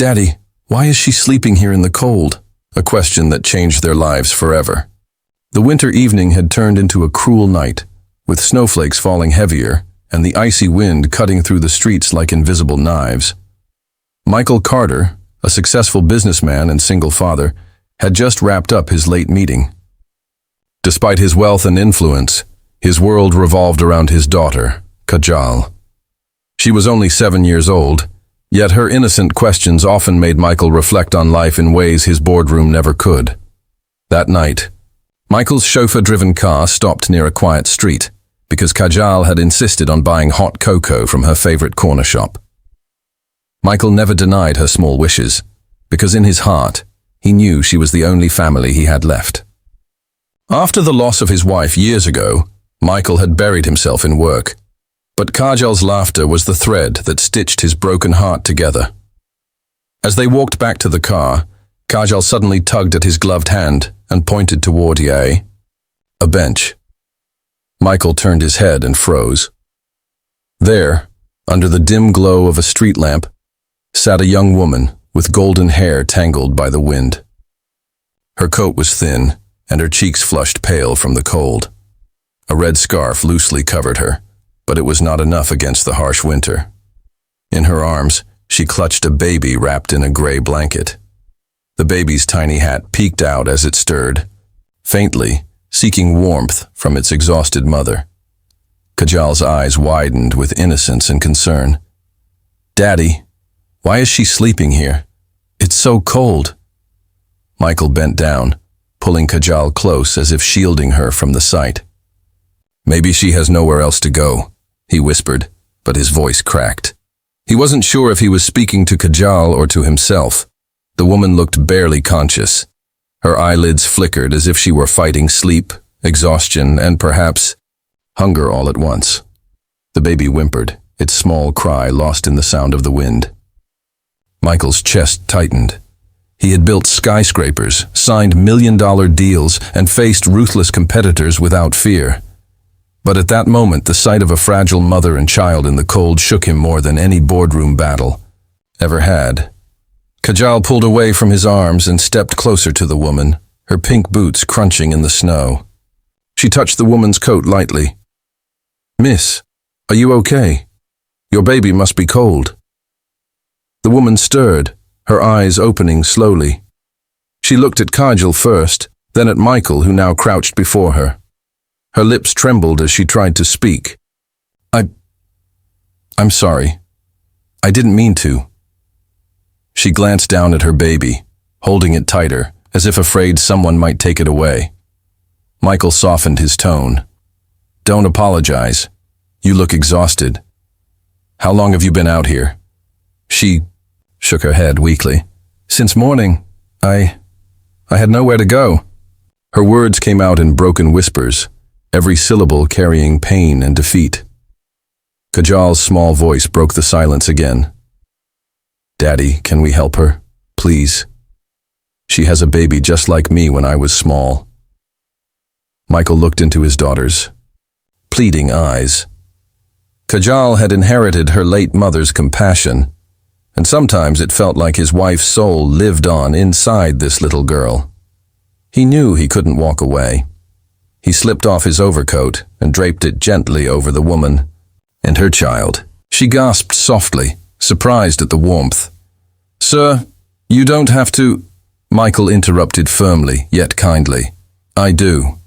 "Daddy, why is she sleeping here in the cold?" A question that changed their lives forever. The winter evening had turned into a cruel night, with snowflakes falling heavier and the icy wind cutting through the streets like invisible knives. Michael Carter, a successful businessman and single father, had just wrapped up his late meeting. Despite his wealth and influence, his world revolved around his daughter, Kajal. She was only 7 years old, yet her innocent questions often made Michael reflect on life in ways his boardroom never could. That night, Michael's chauffeur-driven car stopped near a quiet street because Kajal had insisted on buying hot cocoa from her favorite corner shop. Michael never denied her small wishes, because in his heart, he knew she was the only family he had left. After the loss of his wife years ago, Michael had buried himself in work, but Kajal's laughter was the thread that stitched his broken heart together. As they walked back to the car, Kajal suddenly tugged at his gloved hand and pointed toward a bench. Michael turned his head and froze. There, under the dim glow of a street lamp, sat a young woman with golden hair tangled by the wind. Her coat was thin, and her cheeks flushed pale from the cold. A red scarf loosely covered her, but it was not enough against the harsh winter. In her arms, she clutched a baby wrapped in a gray blanket. The baby's tiny hat peeked out as it stirred, faintly, seeking warmth from its exhausted mother. Kajal's eyes widened with innocence and concern. "Daddy, why is she sleeping here? It's so cold." Michael bent down, pulling Kajal close as if shielding her from the sight. "Maybe she has nowhere else to go," he whispered, but his voice cracked. He wasn't sure if he was speaking to Kajal or to himself. The woman looked barely conscious. Her eyelids flickered as if she were fighting sleep, exhaustion, and perhaps hunger all at once. The baby whimpered, its small cry lost in the sound of the wind. Michael's chest tightened. He had built skyscrapers, signed million-dollar deals, and faced ruthless competitors without fear. But at that moment, the sight of a fragile mother and child in the cold shook him more than any boardroom battle ever had. Kajal pulled away from his arms and stepped closer to the woman, her pink boots crunching in the snow. She touched the woman's coat lightly. "Miss, are you okay? Your baby must be cold." The woman stirred, her eyes opening slowly. She looked at Kajal first, then at Michael, who now crouched before her. Her lips trembled as she tried to speak. I'm sorry. I didn't mean to." She glanced down at her baby, holding it tighter, as if afraid someone might take it away. Michael softened his tone. "Don't apologize. You look exhausted. How long have you been out here?" She shook her head weakly. "Since morning. I had nowhere to go." Her words came out in broken whispers, every syllable carrying pain and defeat. Kajal's small voice broke the silence again. "Daddy, can we help her? Please. She has a baby just like me when I was small." Michael looked into his daughter's pleading eyes. Kajal had inherited her late mother's compassion, and sometimes it felt like his wife's soul lived on inside this little girl. He knew he couldn't walk away. He slipped off his overcoat and draped it gently over the woman and her child. She gasped softly, surprised at the warmth. "Sir, you don't have to—" Michael interrupted firmly, yet kindly. "I do.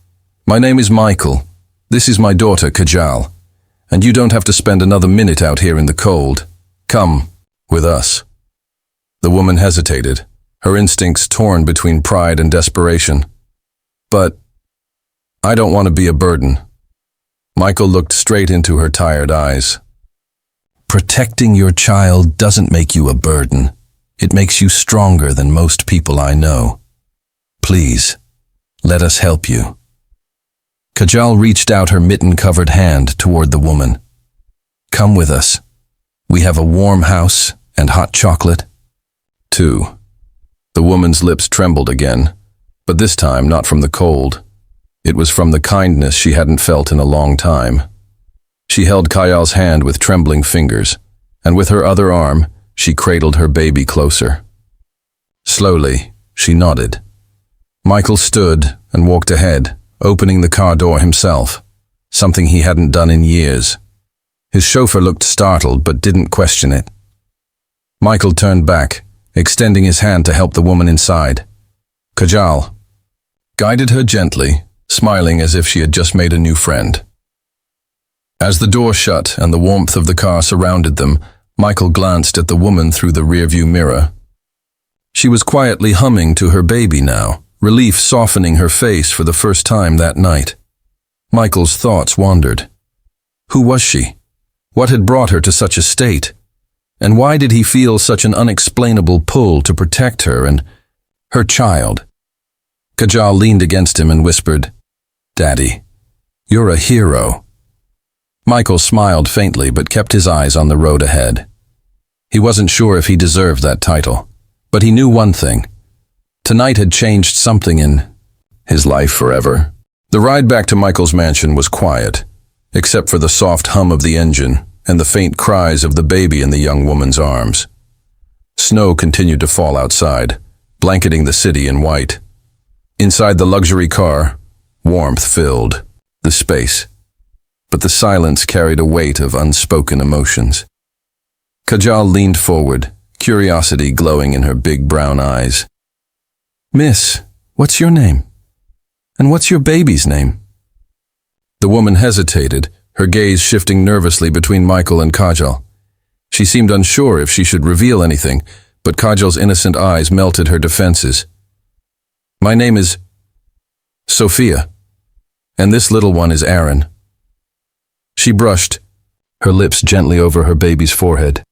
My name is Michael. This is my daughter, Kajal. And you don't have to spend another minute out here in the cold. Come with us." The woman hesitated, her instincts torn between pride and desperation. "But I don't want to be a burden." Michael looked straight into her tired eyes. "Protecting your child doesn't make you a burden. It makes you stronger than most people I know. Please, let us help you." Kajal reached out her mitten-covered hand toward the woman. "Come with us. We have a warm house and hot chocolate." 2. The woman's lips trembled again, but this time not from the cold. It was from the kindness she hadn't felt in a long time. She held Kajal's hand with trembling fingers, and with her other arm, She cradled her baby closer. Slowly, she nodded. Michael stood and walked ahead, opening the car door himself, something he hadn't done in years. His chauffeur looked startled but didn't question it. Michael turned back, extending his hand to help the woman inside. Kajal guided her gently, smiling as if she had just made a new friend. As the door shut and the warmth of the car surrounded them, Michael glanced at the woman through the rearview mirror. She was quietly humming to her baby now, relief softening her face for the first time that night. Michael's thoughts wandered. Who was she? What had brought her to such a state? And why did he feel such an unexplainable pull to protect her and her child? Kajal leaned against him and whispered, "Daddy, you're a hero." Michael smiled faintly but kept his eyes on the road ahead. He wasn't sure if he deserved that title, but he knew one thing. Tonight had changed something in his life forever. The ride back to Michael's mansion was quiet, except for the soft hum of the engine and the faint cries of the baby in the young woman's arms. Snow continued to fall outside, blanketing the city in white. Inside the luxury car, warmth filled the space, but the silence carried a weight of unspoken emotions. Kajal leaned forward, curiosity glowing in her big brown eyes. "Miss, what's your name? And what's your baby's name?" The woman hesitated, her gaze shifting nervously between Michael and Kajal. She seemed unsure if she should reveal anything, but Kajal's innocent eyes melted her defenses. "My name is Sophia, and this little one is Aaron." She brushed her lips gently over her baby's forehead.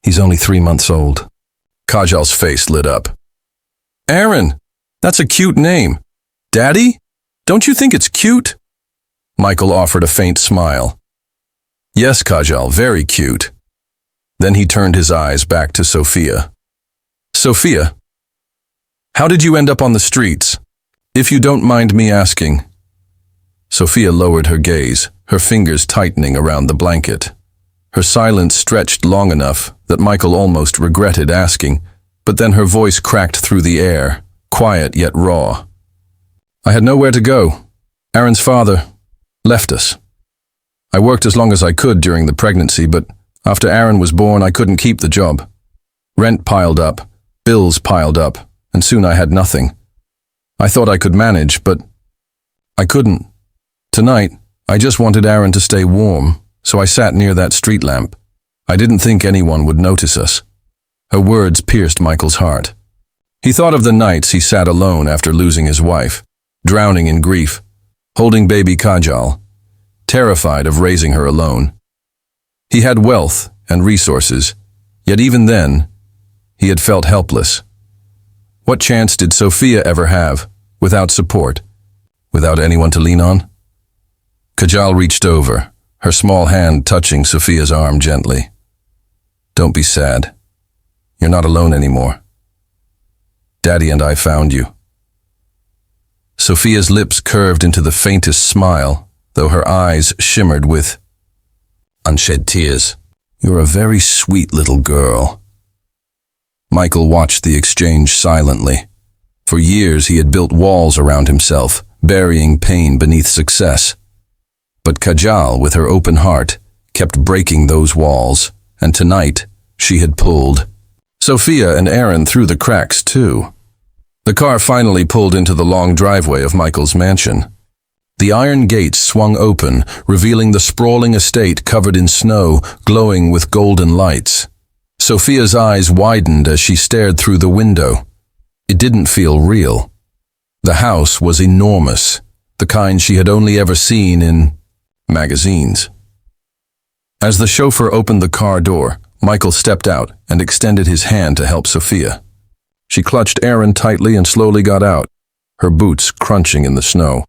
"He's only 3 months old." Kajal's face lit up. "Aaron, that's a cute name. Daddy, don't you think it's cute?" Michael offered a faint smile. "Yes, Kajal, very cute." Then he turned his eyes back to Sophia. "Sophia, how did you end up on the streets? If you don't mind me asking." Sophia lowered her gaze, her fingers tightening around the blanket. Her silence stretched long enough that Michael almost regretted asking, but then her voice cracked through the air, quiet yet raw. "I had nowhere to go. Aaron's father left us. I worked as long as I could during the pregnancy, but after Aaron was born, I couldn't keep the job. Rent piled up, bills piled up, and soon I had nothing. I thought I could manage, but I couldn't. Tonight, I just wanted Aaron to stay warm, so I sat near that street lamp. I didn't think anyone would notice us." Her words pierced Michael's heart. He thought of the nights he sat alone after losing his wife, drowning in grief, holding baby Kajal, terrified of raising her alone. He had wealth and resources, yet even then, he had felt helpless. What chance did Sophia ever have, without support, without anyone to lean on? Kajal reached over, her small hand touching Sophia's arm gently. "Don't be sad. You're not alone anymore. Daddy and I found you." Sophia's lips curved into the faintest smile, though her eyes shimmered with unshed tears. "You're a very sweet little girl." Michael watched the exchange silently. For years he had built walls around himself, burying pain beneath success. But Kajal, with her open heart, kept breaking those walls, and tonight she had pulled Sophia and Aaron through the cracks too. The car finally pulled into the long driveway of Michael's mansion. The iron gates swung open, revealing the sprawling estate covered in snow, glowing with golden lights. Sophia's eyes widened as she stared through the window. It didn't feel real. The house was enormous, the kind she had only ever seen in magazines. As the chauffeur opened the car door, Michael stepped out and extended his hand to help Sophia. She clutched Aaron tightly and slowly got out, her boots crunching in the snow.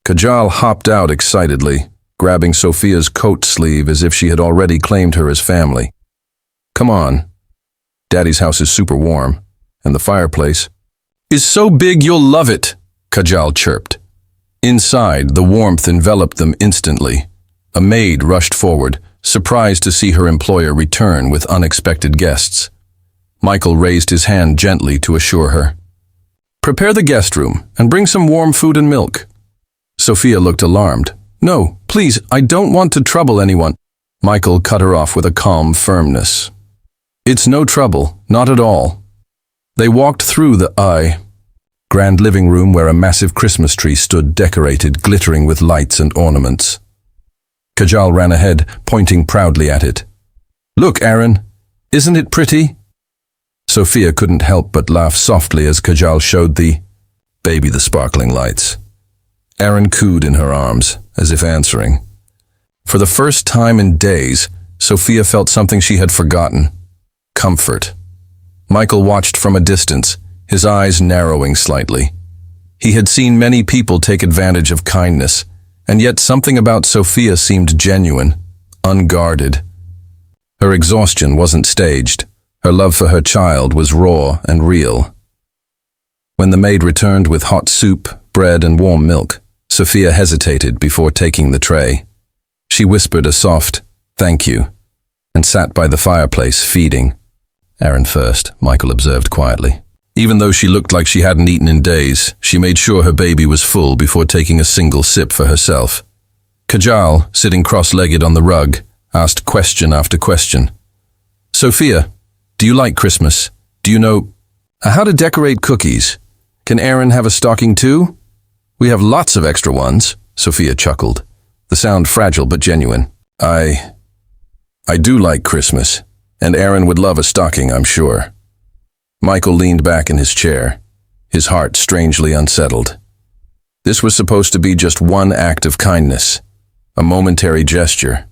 Kajal hopped out excitedly, grabbing Sophia's coat sleeve as if she had already claimed her as family. "Come on. Daddy's house is super warm, and the fireplace is so big you'll love it," Kajal chirped. Inside, the warmth enveloped them instantly. A maid rushed forward, surprised to see her employer return with unexpected guests, Michael raised his hand gently to assure her. "Prepare the guest room and bring some warm food and milk." Sophia looked alarmed. "No, please, I don't want to trouble anyone." Michael cut her off with a calm firmness. "It's no trouble, not at all." They walked through the grand living room where a massive Christmas tree stood decorated, glittering with lights and ornaments. Kajal ran ahead, pointing proudly at it. "Look, Aaron, isn't it pretty?" Sophia couldn't help but laugh softly as Kajal showed the baby the sparkling lights. Aaron cooed in her arms, as if answering. For the first time in days, Sophia felt something she had forgotten. Comfort. Michael watched from a distance, his eyes narrowing slightly. He had seen many people take advantage of kindness, and yet something about Sophia seemed genuine, unguarded. Her exhaustion wasn't staged. Her love for her child was raw and real. When the maid returned with hot soup, bread, and warm milk, Sophia hesitated before taking the tray. She whispered a soft, "Thank you," and sat by the fireplace, feeding. "Aaron first," Michael observed quietly. Even though she looked like she hadn't eaten in days, she made sure her baby was full before taking a single sip for herself. Kajal, sitting cross-legged on the rug, asked question after question. "Sophia, do you like Christmas? Do you know how to decorate cookies? Can Aaron have a stocking too?" "We have lots of extra ones," Sophia chuckled, the sound fragile but genuine. I do like Christmas, and Aaron would love a stocking, I'm sure." Michael leaned back in his chair, his heart strangely unsettled. This was supposed to be just one act of kindness, a momentary gesture.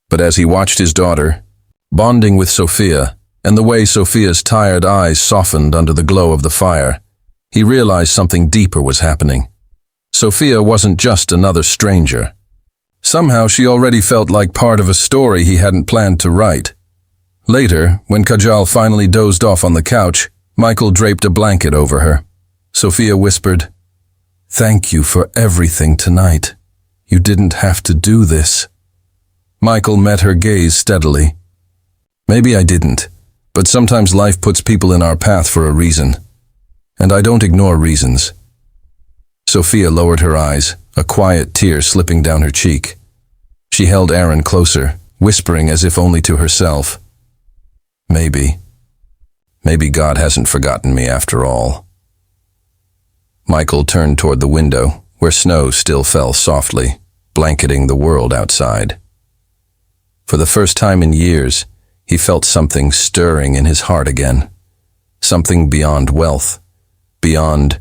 But as he watched his daughter, bonding with Sophia, and the way Sophia's tired eyes softened under the glow of the fire, he realized something deeper was happening. Sophia wasn't just another stranger. Somehow she already felt like part of a story he hadn't planned to write. Later, when Kajal finally dozed off on the couch, Michael draped a blanket over her. Sophia whispered, "Thank you for everything tonight. You didn't have to do this." Michael met her gaze steadily. "Maybe I didn't, but sometimes life puts people in our path for a reason. And I don't ignore reasons." Sophia lowered her eyes, a quiet tear slipping down her cheek. She held Aaron closer, whispering as if only to herself, Maybe God hasn't forgotten me after all." Michael turned toward the window, where snow still fell softly, blanketing the world outside. For the first time in years, he felt something stirring in his heart again. Something beyond wealth, beyond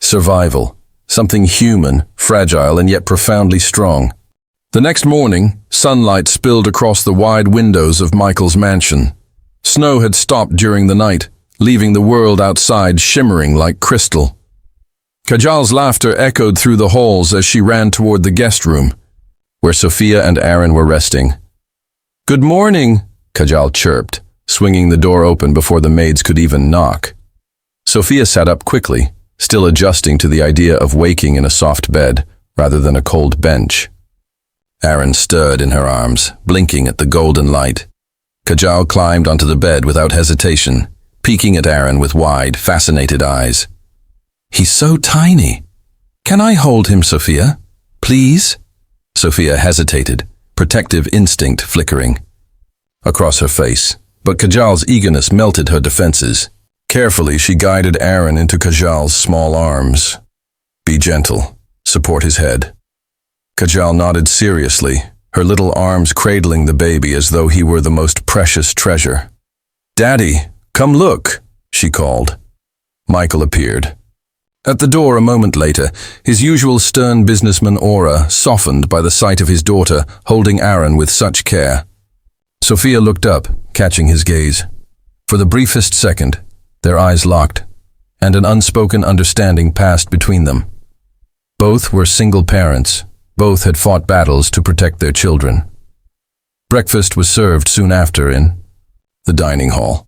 survival, something human, fragile, and yet profoundly strong. The next morning, sunlight spilled across the wide windows of Michael's mansion. Snow had stopped during the night, leaving the world outside shimmering like crystal. Kajal's laughter echoed through the halls as she ran toward the guest room, where Sophia and Aaron were resting. "Good morning," Kajal chirped, swinging the door open before the maids could even knock. Sophia sat up quickly, still adjusting to the idea of waking in a soft bed rather than a cold bench. Aaron stirred in her arms, blinking at the golden light. Kajal climbed onto the bed without hesitation, peeking at Aaron with wide, fascinated eyes. "He's so tiny. Can I hold him, Sophia? Please?" Sophia hesitated, protective instinct flickering across her face, but Kajal's eagerness melted her defenses. Carefully, she guided Aaron into Kajal's small arms. "Be gentle. Support his head." Kajal nodded seriously, her little arms cradling the baby as though he were the most precious treasure. "Daddy, come look," she called. Michael appeared. At the door a moment later, his usual stern businessman aura softened by the sight of his daughter holding Aaron with such care. Sophia looked up, catching his gaze. For the briefest second, their eyes locked, and an unspoken understanding passed between them. Both were single parents. Both had fought battles to protect their children. Breakfast was served soon after in the dining hall.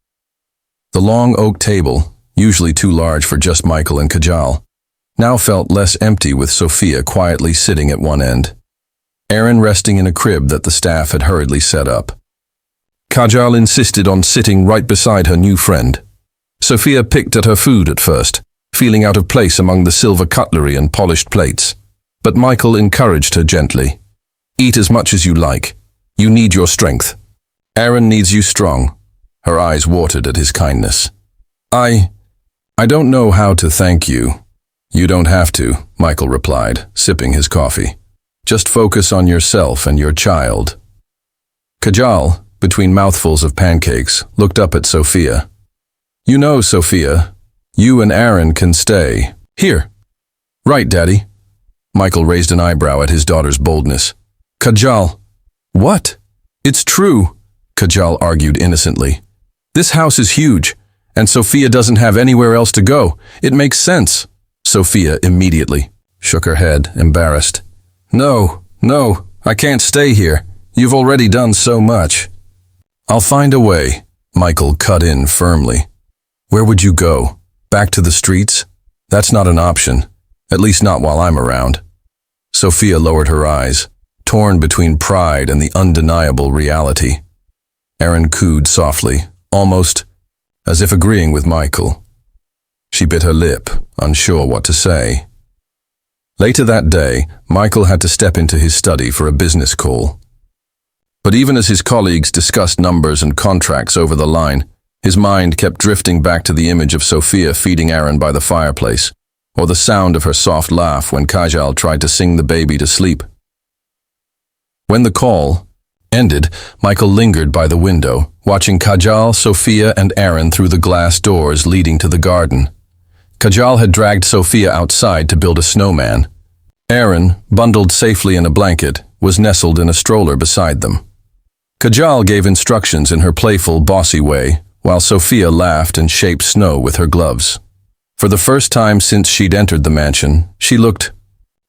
The long oak table, usually too large for just Michael and Kajal, now felt less empty with Sophia quietly sitting at one end, Aaron resting in a crib that the staff had hurriedly set up. Kajal insisted on sitting right beside her new friend. Sophia picked at her food at first, feeling out of place among the silver cutlery and polished plates. But Michael encouraged her gently. Eat as much as you like. You need your strength. Aaron needs you strong. Her eyes watered at his kindness. I don't know how to thank you. You don't have to, Michael replied, sipping his coffee. Just focus on yourself and your child. Kajal, between mouthfuls of pancakes, looked up at Sophia. You know, Sophia, you and Aaron can stay. Here. Right, Daddy. Michael raised an eyebrow at his daughter's boldness. Kajal. What? It's true, Kajal argued innocently. This house is huge, and Sophia doesn't have anywhere else to go. It makes sense. Sophia immediately shook her head, embarrassed. No, I can't stay here. You've already done so much. I'll find a way, Michael cut in firmly. Where would you go? Back to the streets? That's not an option, at least not while I'm around. Sophia lowered her eyes, torn between pride and the undeniable reality. Aaron cooed softly, almost as if agreeing with Michael. She bit her lip, unsure what to say. Later that day, Michael had to step into his study for a business call. But even as his colleagues discussed numbers and contracts over the line, his mind kept drifting back to the image of Sophia feeding Aaron by the fireplace, or the sound of her soft laugh when Kajal tried to sing the baby to sleep. When the call ended, Michael lingered by the window, watching Kajal, Sophia, and Aaron through the glass doors leading to the garden. Kajal had dragged Sophia outside to build a snowman. Aaron, bundled safely in a blanket, was nestled in a stroller beside them. Kajal gave instructions in her playful, bossy way, while Sophia laughed and shaped snow with her gloves. For the first time since she'd entered the mansion, she looked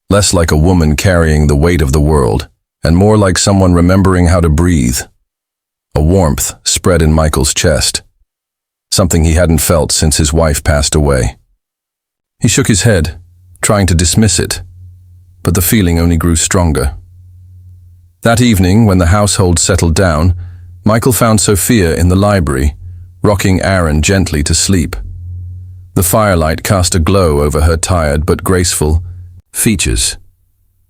less like a woman carrying the weight of the world, and more like someone remembering how to breathe. A warmth spread in Michael's chest, something he hadn't felt since his wife passed away. He shook his head, trying to dismiss it, but the feeling only grew stronger. That evening, when the household settled down, Michael found Sophia in the library, rocking Aaron gently to sleep. The firelight cast a glow over her tired but graceful features.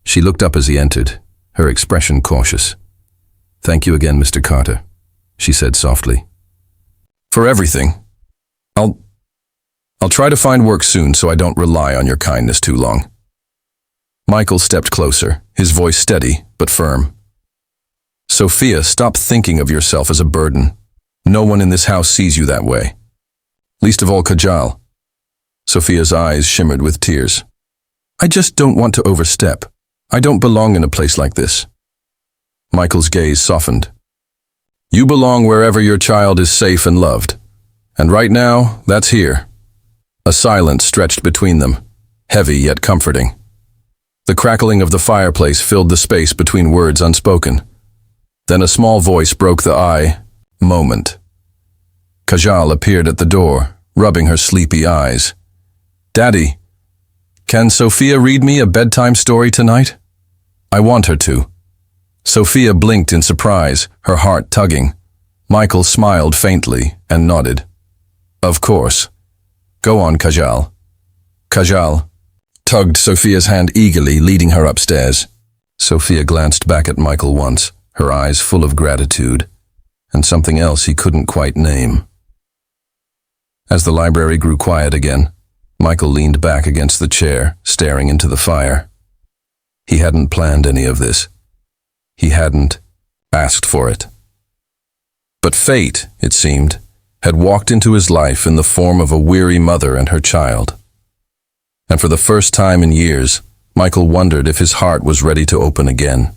She looked up as he entered, her expression cautious. "Thank you again, Mr. Carter," she said softly. "For everything. I'll try to find work soon so I don't rely on your kindness too long." Michael stepped closer, his voice steady but firm. "Sophia, stop thinking of yourself as a burden. No one in this house sees you that way. Least of all Kajal." Sophia's eyes shimmered with tears. "I just don't want to overstep. I don't belong in a place like this." Michael's gaze softened. "You belong wherever your child is safe and loved. And right now, that's here." A silence stretched between them, heavy yet comforting. The crackling of the fireplace filled the space between words unspoken. Then a small voice broke the moment. Kajal appeared at the door, rubbing her sleepy eyes. "Daddy, can Sophia read me a bedtime story tonight? I want her to." Sophia blinked in surprise, her heart tugging. Michael smiled faintly and nodded. "Of course. Go on, Kajal." Kajal tugged Sophia's hand eagerly, leading her upstairs. Sophia glanced back at Michael once, her eyes full of gratitude, and something else he couldn't quite name. As the library grew quiet again, Michael leaned back against the chair, staring into the fire. He hadn't planned any of this. He hadn't asked for it. But fate, it seemed, had walked into his life in the form of a weary mother and her child. And for the first time in years, Michael wondered if his heart was ready to open again.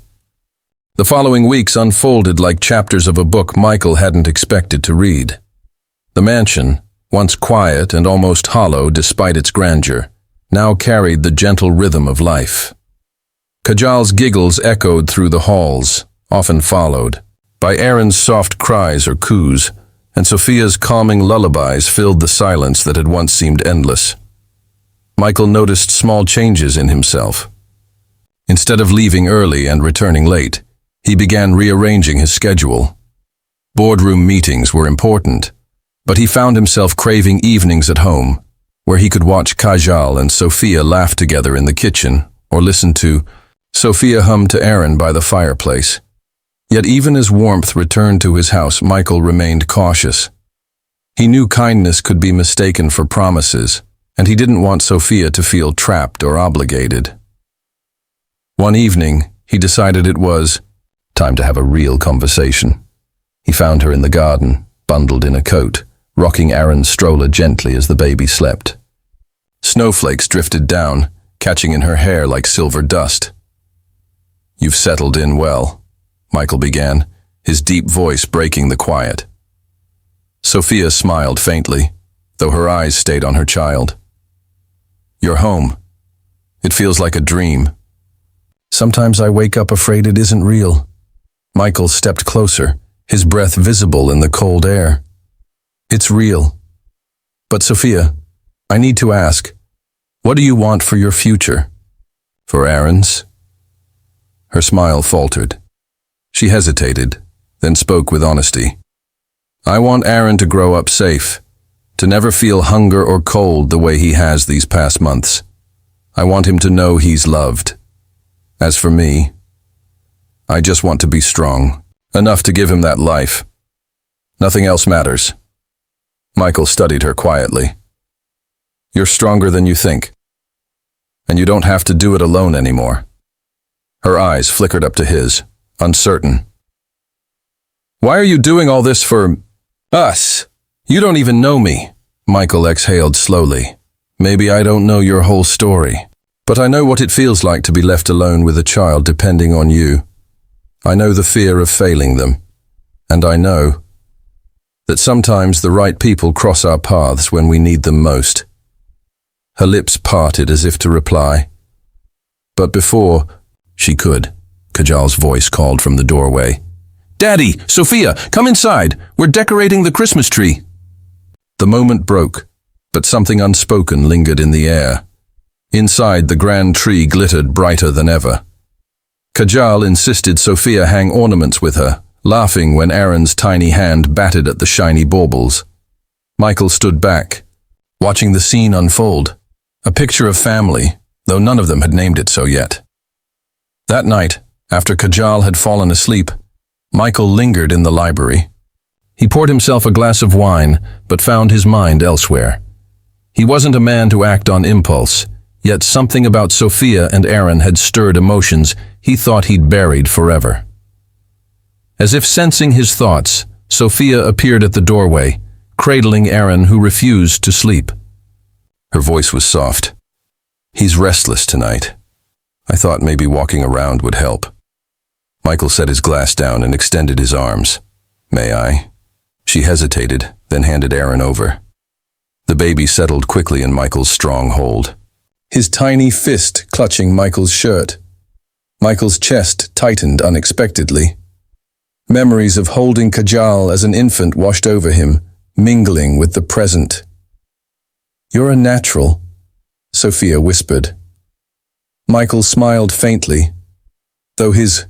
The following weeks unfolded like chapters of a book Michael hadn't expected to read. The mansion, once quiet and almost hollow despite its grandeur, now carried the gentle rhythm of life. Kajal's giggles echoed through the halls, often followed by Aaron's soft cries or coos, and Sophia's calming lullabies filled the silence that had once seemed endless. Michael noticed small changes in himself. Instead of leaving early and returning late, he began rearranging his schedule. Boardroom meetings were important, but he found himself craving evenings at home, where he could watch Kajal and Sophia laugh together in the kitchen, or listen to Sophia hum to Aaron by the fireplace. Yet even as warmth returned to his house, Michael remained cautious. He knew kindness could be mistaken for promises, and he didn't want Sophia to feel trapped or obligated. One evening, he decided it was time to have a real conversation. He found her in the garden, bundled in a coat, rocking Aaron's stroller gently as the baby slept. Snowflakes drifted down, catching in her hair like silver dust. "You've settled in well," Michael began, his deep voice breaking the quiet. Sophia smiled faintly, though her eyes stayed on her child. "You're home. It feels like a dream. Sometimes I wake up afraid it isn't real." Michael stepped closer, his breath visible in the cold air. "It's real. But Sophia, I need to ask, what do you want for your future? For Aaron's?" Her smile faltered. She hesitated, then spoke with honesty. "I want Aaron to grow up safe, to never feel hunger or cold the way he has these past months. I want him to know he's loved. As for me, I just want to be strong, enough to give him that life. Nothing else matters." Michael studied her quietly. "You're stronger than you think, and you don't have to do it alone anymore." Her eyes flickered up to his, uncertain. "Why are you doing all this for us? You don't even know me." Michael exhaled slowly. "Maybe I don't know your whole story, but I know what it feels like to be left alone with a child depending on you. I know the fear of failing them, and I know that sometimes the right people cross our paths when we need them most." Her lips parted as if to reply, but before she could, Kajal's voice called from the doorway. "Daddy, Sophia, come inside. We're decorating the Christmas tree." The moment broke, but something unspoken lingered in the air. Inside, the grand tree glittered brighter than ever. Kajal insisted Sophia hang ornaments with her, laughing when Aaron's tiny hand batted at the shiny baubles. Michael stood back, watching the scene unfold, a picture of family, though none of them had named it so yet. That night, after Kajal had fallen asleep, Michael lingered in the library. He poured himself a glass of wine, but found his mind elsewhere. He wasn't a man to act on impulse, yet something about Sophia and Aaron had stirred emotions he thought he'd buried forever. As if sensing his thoughts, Sophia appeared at the doorway, cradling Aaron, who refused to sleep. Her voice was soft. "He's restless tonight. I thought maybe walking around would help." Michael set his glass down and extended his arms. "May I?" She hesitated, then handed Aaron over. The baby settled quickly in Michael's strong hold, his tiny fist clutching Michael's shirt. Michael's chest tightened unexpectedly. Memories of holding Kajal as an infant washed over him, mingling with the present. "You're a natural," Sophia whispered. Michael smiled faintly, though his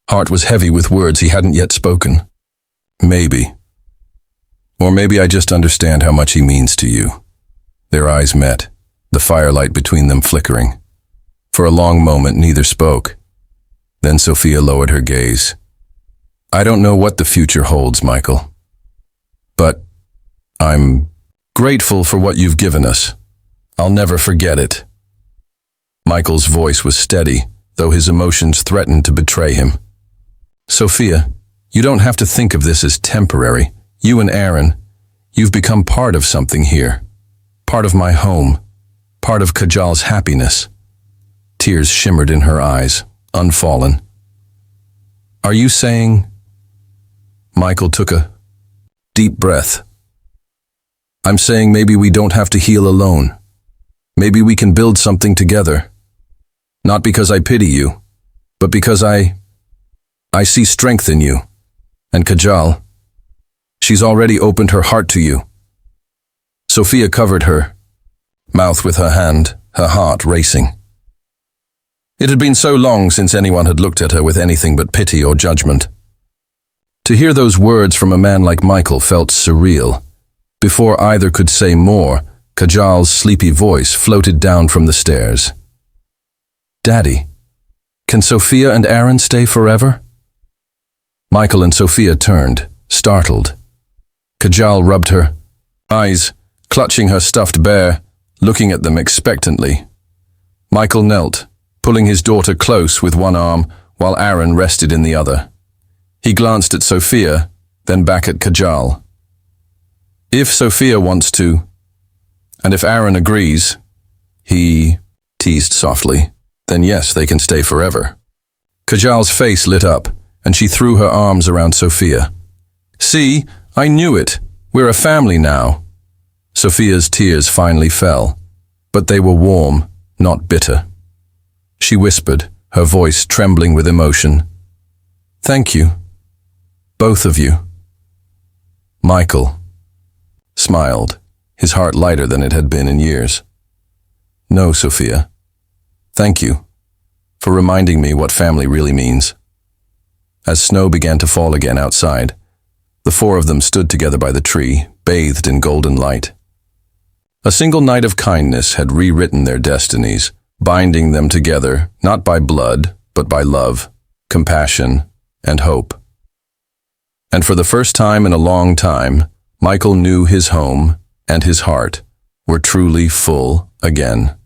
heart was heavy with words he hadn't yet spoken. "Maybe. Or maybe I just understand how much he means to you." Their eyes met, the firelight between them flickering. For a long moment, neither spoke. Then Sophia lowered her gaze. "I don't know what the future holds, Michael, but I'm grateful for what you've given us. I'll never forget it." Michael's voice was steady, though his emotions threatened to betray him. "Sophia, you don't have to think of this as temporary. You and Aaron, you've become part of something here. Part of my home. Part of Kajal's happiness." Tears shimmered in her eyes, unfallen. "Are you saying—" Michael took a deep breath. "I'm saying maybe we don't have to heal alone. Maybe we can build something together. Not because I pity you, but because I see strength in you. And Kajal, she's already opened her heart to you." Sophia covered her mouth with her hand, her heart racing. It had been so long since anyone had looked at her with anything but pity or judgment. To hear those words from a man like Michael felt surreal. Before either could say more, Kajal's sleepy voice floated down from the stairs. "Daddy, can Sophia and Aaron stay forever?" Michael and Sophia turned, startled. Kajal rubbed her eyes, clutching her stuffed bear, looking at them expectantly. Michael knelt, pulling his daughter close with one arm while Aaron rested in the other. He glanced at Sophia, then back at Kajal. "If Sophia wants to, and if Aaron agrees," he teased softly, "then yes, they can stay forever." Kajal's face lit up, and she threw her arms around Sophia. "See, I knew it. We're a family now." Sophia's tears finally fell, but they were warm, not bitter. She whispered, her voice trembling with emotion, "Thank you, both of you." Michael smiled, his heart lighter than it had been in years. "No, Sophia. Thank you for reminding me what family really means." As snow began to fall again outside, the four of them stood together by the tree, bathed in golden light. A single night of kindness had rewritten their destinies, binding them together not by blood, but by love, compassion, and hope. And for the first time in a long time, Michael knew his home and his heart were truly full again.